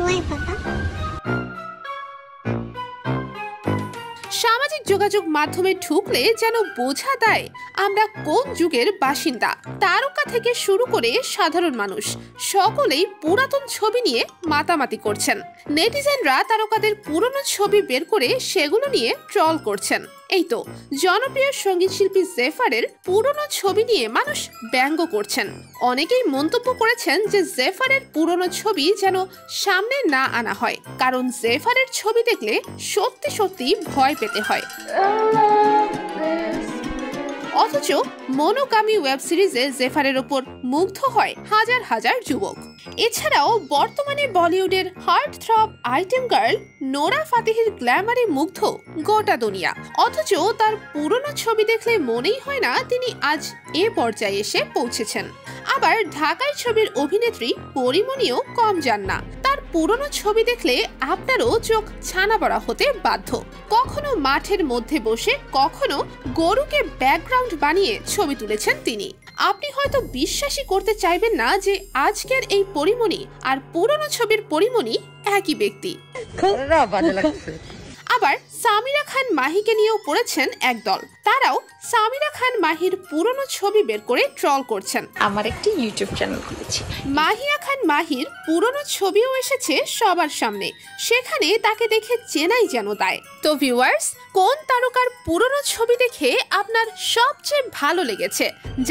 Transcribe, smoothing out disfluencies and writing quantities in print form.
Why, Papa? সামাজিক যোগাযোগ মাধ্যমে ঢুকলে যেন বোঝা দেয় আমরা কোন যুগের বাসিন্দা। তারকা থেকে শুরু করে সাধারণ মানুষ সকলেই পুরাতন ছবি নিয়ে মাতামাতি করছেন। নেটিজেনরা তারকাদের পুরনো ছবি বের করে সেগুলো নিয়ে ট্রল করছেন। এই তো জনপ্রিয় সঙ্গীত শিল্পী জেফারের পুরনো ছবি নিয়ে মানুষ ব্যঙ্গ করছেন। অনেকেই মন্তব্য করেছেন যে জেফারের পুরনো ছবি যেন সামনে না আনা হয়, কারণ জেফারের ছবি দেখলে সত্যি সত্যি ভয় পেতে হয়। অথচ মনোকামী ওয়েব সিরিজে জেফারের ওপর মুগ্ধ হয় হাজার হাজার যুবক। এছাড়াও বর্তমানে বলিউডের heartthrob item girl Nora ফাতেহির গ্ল্যামারে মুগ্ধ গোটা দুনিয়া। অথচ তার পুরনো ছবি দেখলে মনেই হয় না তিনি আজ এ পর্যায়ে এসে পৌঁছেছেন। আবার ঢাকাই ছবির অভিনেত্রী পরিমণিও কম যান না। তার পুরনো ছবি দেখলে আপনারও চোখ ছানা বড়া হতে বাধ্য। কখনো মাঠের মধ্যে বসে, কখনো গরুকে ব্যাকগ্রাউন্ড বানিয়ে ছবি তুলেছেন তিনি। আপনি হয়তো বিশ্বাসই করতে চাইবেন না যে আজকের এই পরিমণি আর পুরনো ছবির পরিমণি একই ব্যক্তি। আবার সামিরা খান মাহিকে নিয়েও পড়েছেন একদল। তারাও সামিরা খান মাহির পুরনো ছবি বের করে ট্রল করছেন। আমার একটি ইউটিউব চ্যানেল খুলেছি। মাহিয়া খান মাহির পুরনো ছবিও এসেছে সবার সামনে, সেখানে তাকে দেখে চেনাই যেন দায়। তো ভিউয়ার্স, কোন তারকার পুরনো ছবি দেখে আপনার সবচেয়ে ভালো লেগেছে